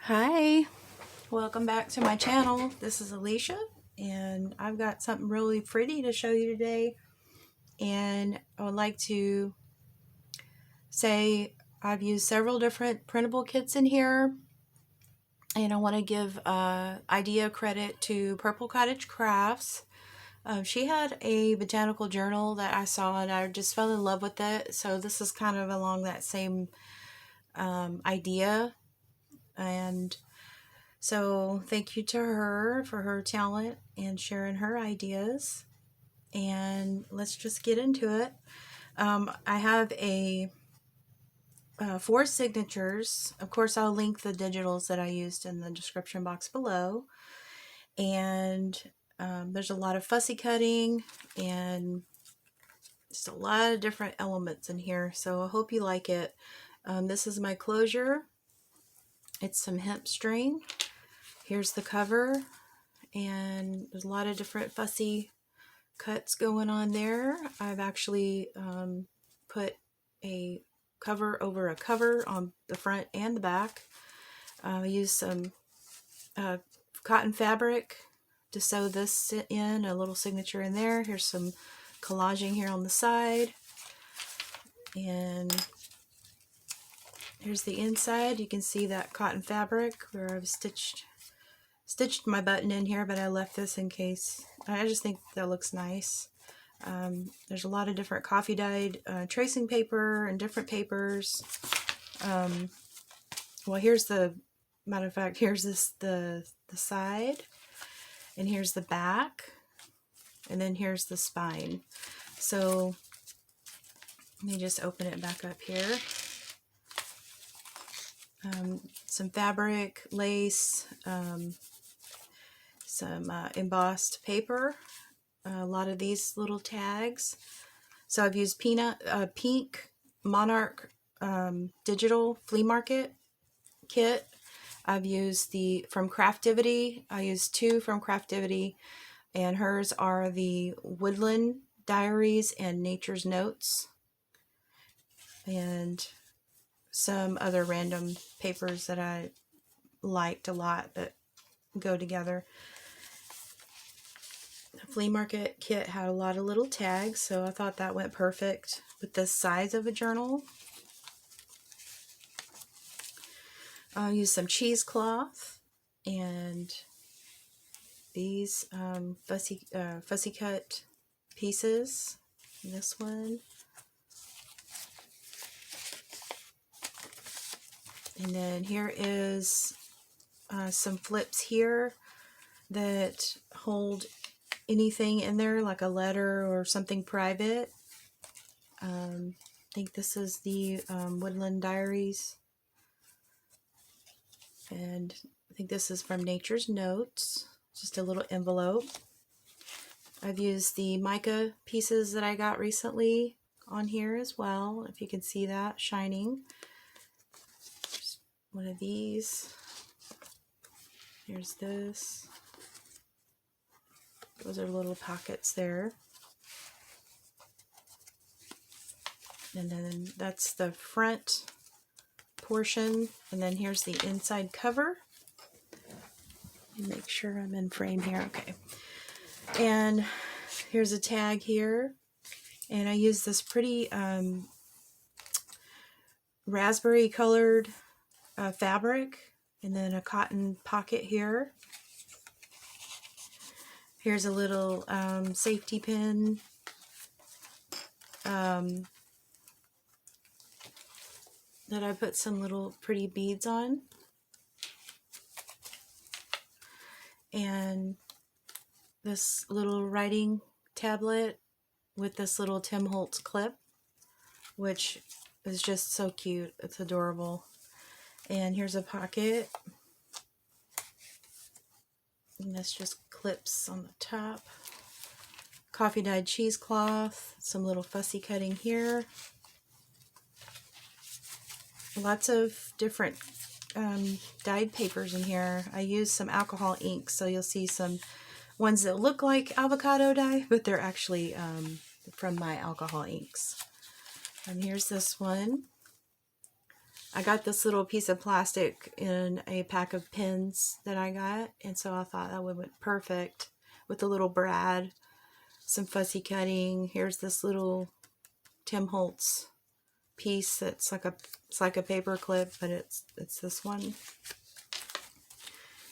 Hi, welcome back to my channel. This is Alicia and I've got something really pretty to show you today, and I would like to say I've used several different printable kits in here, and I want to give idea credit to Purple Cottage Crafts. She had a botanical journal that I saw and I just fell in love with it, so this is kind of along that same idea. And so thank you to her for her talent and sharing her ideas. And let's just get into it. I have a 4 signatures. Of course, I'll link the digitals that I used in the description box below. And there's a lot of fussy cutting and just a lot of different elements in here. So I hope you like it. This is my closure. It's some hemp string. Here's the cover, and there's a lot of different fussy cuts going on there. I've actually put a cover over a cover on the front and the back. I used some cotton fabric to sew this in, a little signature in there. Here's some collaging here on the side, and here's the inside. You can see that cotton fabric where I've stitched my button in here, but I left this in case. I just think that looks nice. There's a lot of different coffee dyed tracing paper and different papers. Well, here's the matter of fact, here's the side, and here's the back, and then here's the spine. So let me just open it back up here. Some fabric, lace, some embossed paper, a lot of these little tags. So I've used pink Monarch digital flea market kit. I've used from Craftivity. I used 2 from Craftivity, and hers are the Woodland Diaries and Nature's Notes, and some other random papers that I liked a lot that go together. The flea market kit had a lot of little tags, so I thought that went perfect with the size of a journal. I'll use some cheesecloth and these fussy cut pieces. This one. And then here is some flips here that hold anything in there, like a letter or something private. I think this is the Woodland Diaries, and I think this is from Nature's Notes, just a little envelope. I've used the mica pieces that I got recently on here as well, if you can see that shining. Just one of these. Here's this. Those are little pockets there. And then that's the front portion. And then here's the inside cover. Let me make sure I'm in frame here. Okay. And here's a tag here. And I use this pretty raspberry colored fabric, and then a cotton pocket here. Here's a little safety pin. That I put some little pretty beads on. And this little writing tablet with this little Tim Holtz clip, which is just so cute. It's adorable. And here's a pocket. And this just clips on the top. Coffee dyed cheesecloth, some little fussy cutting here. Lots of different dyed papers in here. I used some alcohol inks, so you'll see some ones that look like avocado dye, but they're actually from my alcohol inks. And here's this one. I got this little piece of plastic in a pack of pins that I got, and so I thought that would be perfect with the little brad, some fussy cutting. Here's this little Tim Holtz piece that's like a paper clip, but it's this one.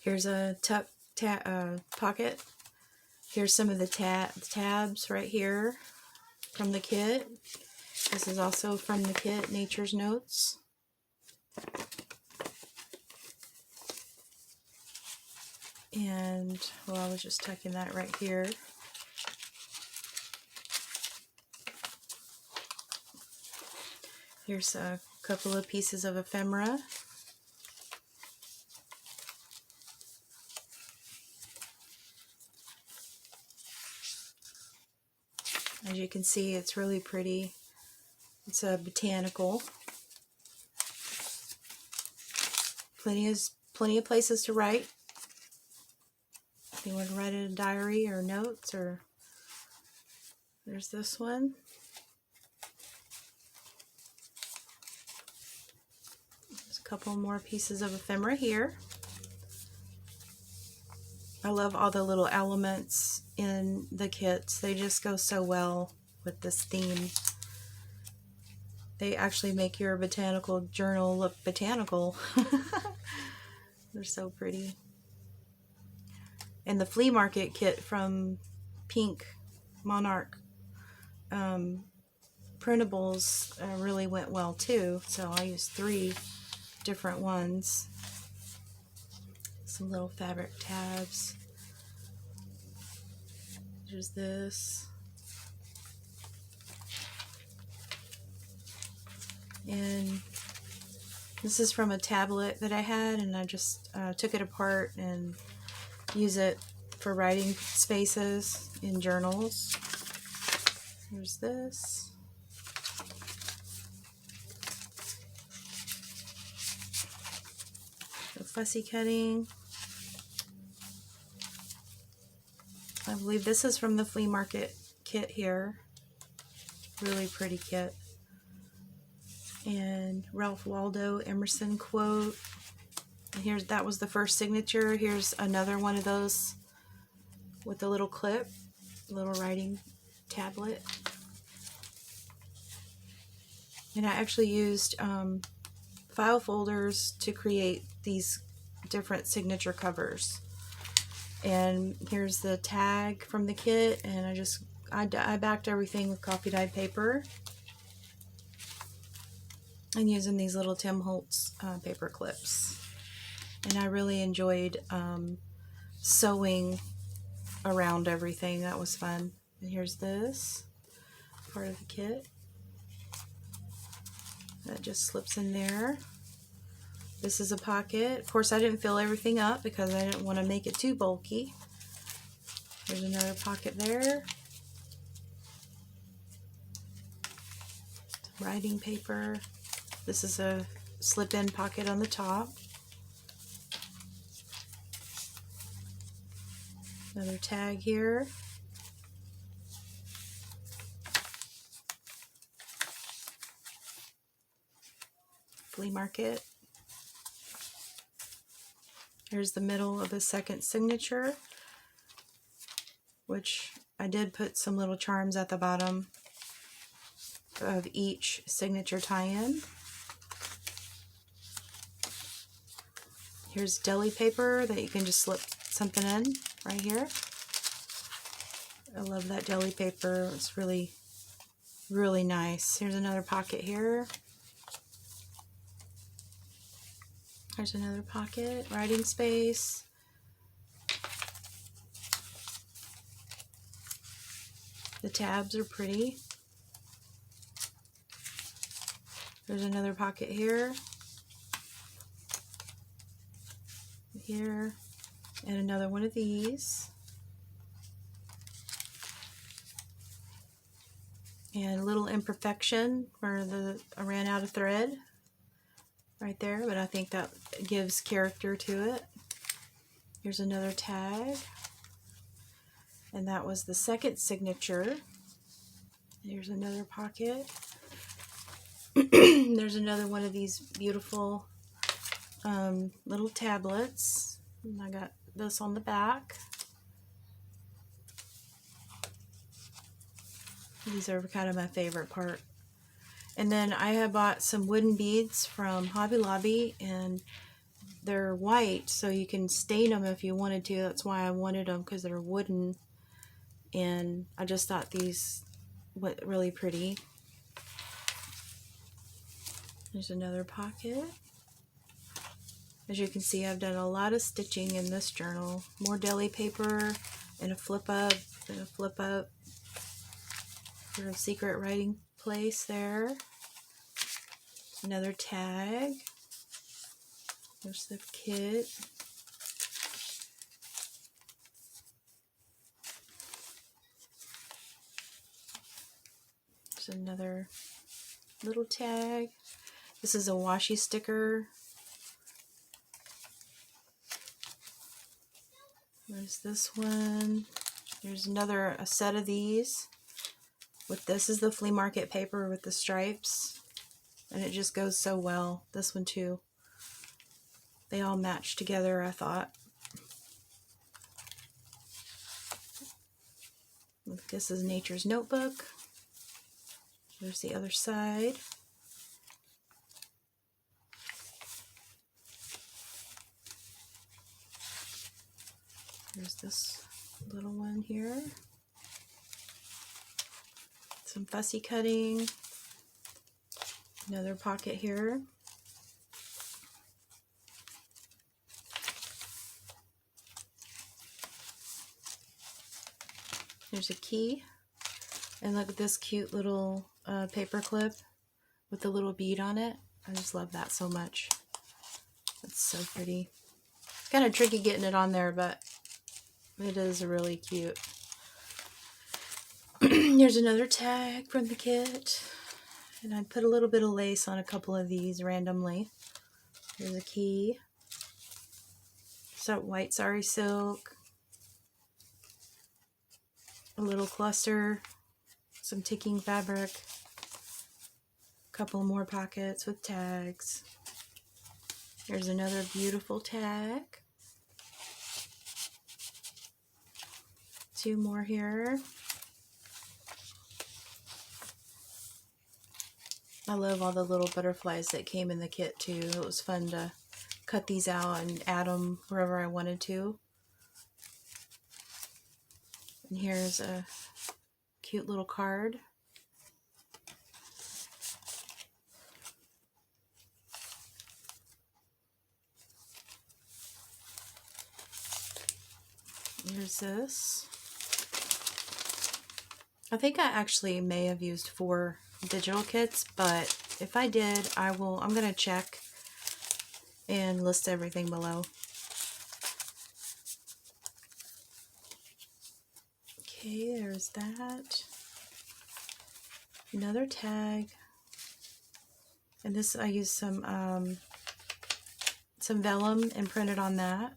Here's a pocket. Here's some of the tabs right here from the kit. This is also from the kit, Nature's Notes. And, well, I was just tucking that right here. Here's a couple of pieces of ephemera. As you can see, it's really pretty. It's a Botanical. Plenty of places to write. If you want to write in a diary or notes, or there's this one. There's a couple more pieces of ephemera here. I love all the little elements in the kits. They just go so well with this theme. They actually make your botanical journal look botanical. They're so pretty. And the flea market kit from Pink Monarch printables really went well too. So I used 3 different ones. Some little fabric tabs. There's this. And this is from a tablet that I had, and I just took it apart and use it for writing spaces in journals. There's this. The fussy cutting. I believe this is from the flea market kit here. Really pretty kit. And Ralph Waldo Emerson quote. And that was the first signature. Here's another one of those with a little clip, little writing tablet. And I actually used file folders to create these different signature covers. And here's the tag from the kit, and I backed everything with coffee dyed paper. And using these little Tim Holtz paper clips. And I really enjoyed sewing around everything. That was fun. And here's this part of the kit. That just slips in there. This is a pocket. Of course, I didn't fill everything up because I didn't want to make it too bulky. There's another pocket there. Writing paper. This is a slip-in pocket on the top. Another tag here. Flea market. Here's the middle of the second signature, which I did put some little charms at the bottom of each signature tie-in. Here's deli paper that you can just slip something in right here. I love that deli paper. It's really, really nice. Here's another pocket here. There's another pocket, writing space. The tabs are pretty. There's another pocket here. Here. And another one of these. And a little imperfection where I ran out of thread. Right there, but I think that gives character to it. Here's another tag, and that was the second signature. Here's another pocket. There's another one of these beautiful little tablets. And I got this on the back. These are kind of my favorite part. And then I have bought some wooden beads from Hobby Lobby, and they're white, so you can stain them if you wanted to. That's why I wanted them, because they're wooden. And I just thought these were really pretty. There's another pocket. As you can see, I've done a lot of stitching in this journal. More deli paper and a flip up and a flip up for a secret writing place there. Another tag. There's the kit. There's another little tag. This is a washi sticker. There's this one. There's a set of these. This is the flea market paper with the stripes. And it just goes so well. This one too. They all match together, I thought. This is Nature's Notebook. There's the other side. There's this little one here. Some fussy cutting. Another pocket here. There's a key. And look at this cute little paper clip with the little bead on it. I just love that so much. It's so pretty. It's kind of tricky getting it on there, but it is really cute. Here's another tag from the kit. And I put a little bit of lace on a couple of these randomly. There's a key. Some white sari silk. A little cluster. Some ticking fabric. A couple more pockets with tags. There's another beautiful tag. Two more here. I love all the little butterflies that came in the kit too. It was fun to cut these out and add them wherever I wanted to. And here's a cute little card. Here's this. I think I actually may have used 4 digital kits, but if I did, I'm going to check and list everything below. Okay, there's that. Another tag. And this, I used some vellum and printed on that.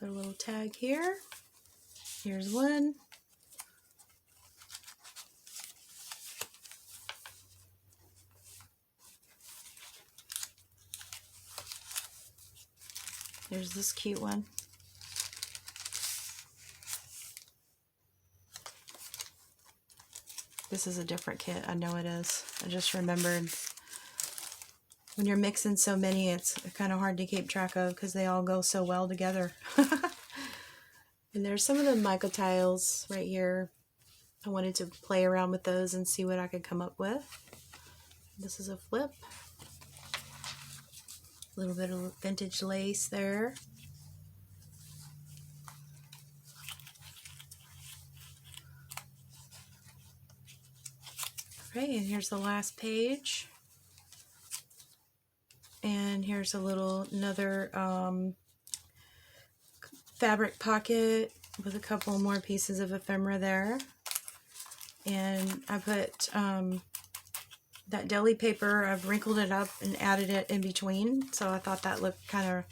Another little tag here. Here's one. There's this cute one. This is a different kit. I know it is. I just remembered when you're mixing so many, it's kind of hard to keep track of because they all go so well together. And there's some of the mica tiles right here. I wanted to play around with those and see what I could come up with. This is a flip. A little bit of vintage lace there. Okay, and here's the last page. And here's another fabric pocket with a couple more pieces of ephemera there. And I put that deli paper, I've wrinkled it up and added it in between, so I thought that looked kind of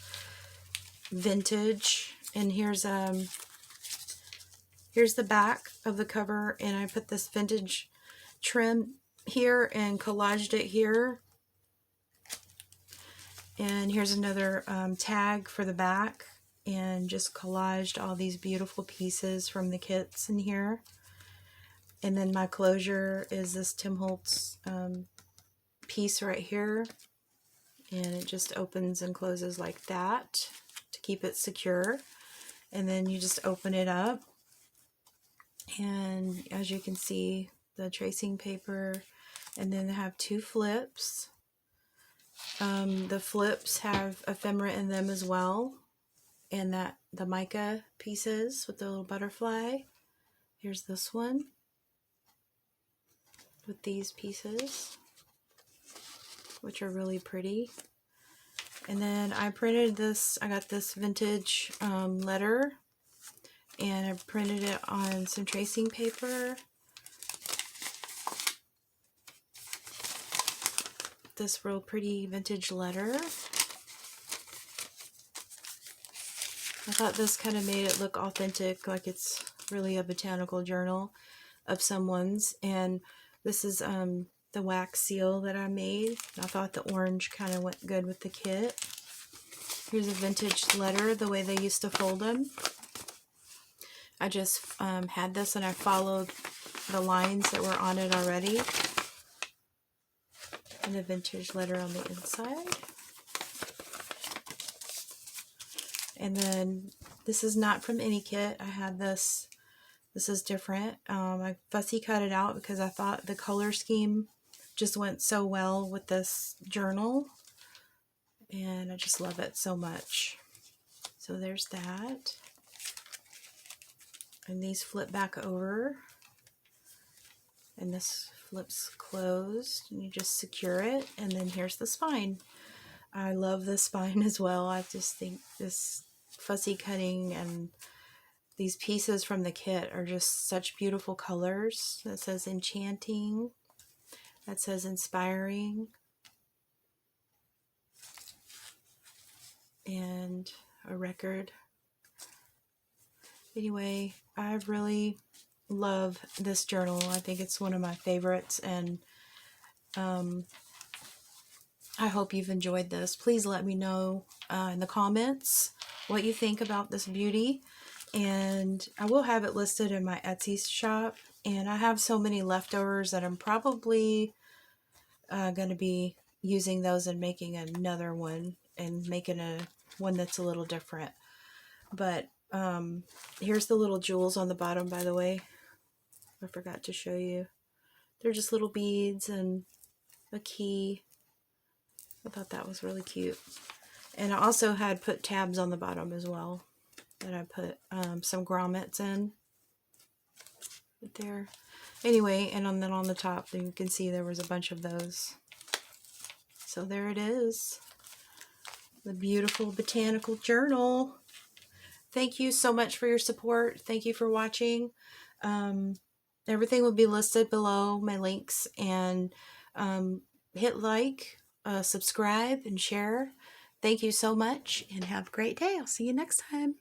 vintage. And here's the back of the cover, and I put this vintage trim here and collaged it here. And here's another tag for the back, and just collaged all these beautiful pieces from the kits in here. And then my closure is this Tim Holtz piece right here, and it just opens and closes like that to keep it secure. And then you just open it up, and as you can see, the tracing paper, and then they have 2 flips. The flips have ephemera in them as well, and that the mica pieces with the little butterfly. Here's this one with these pieces, which are really pretty. And then I printed this, I got this vintage letter, and I printed it on some tracing paper. This real pretty vintage letter. I thought this kind of made it look authentic, like it's really a botanical journal of someone's. And this is the wax seal that I made. I thought the orange kind of went good with the kit. Here's a vintage letter, the way they used to fold them. I just had this and I followed the lines that were on it already. And a vintage letter on the inside. And then this is not from any kit. I had this. This is different. I fussy cut it out because I thought the color scheme just went so well with this journal. And I just love it so much. So there's that. And these flip back over. And this flips closed. And you just secure it. And then here's the spine. I love the spine as well. I just think this fussy cutting and these pieces from the kit are just such beautiful colors. That says enchanting. That says inspiring. And a record. Anyway, I really love this journal. I think it's one of my favorites, and I hope you've enjoyed this. Please let me know in the comments what you think about this beauty. And I will have it listed in my Etsy shop. And I have so many leftovers that I'm probably going to be using those and making another one and making a one that's a little different. But here's the little jewels on the bottom, by the way. I forgot to show you. They're just little beads and a key. I thought that was really cute. And I also had put tabs on the bottom as well that I put some grommets in right there. Anyway, and then on the top you can see there was a bunch of those. So there it is. The beautiful botanical journal. Thank you so much for your support. Thank you for watching. Everything will be listed below, my links, and hit like, subscribe, and share. Thank you so much, and have a great day. I'll see you next time.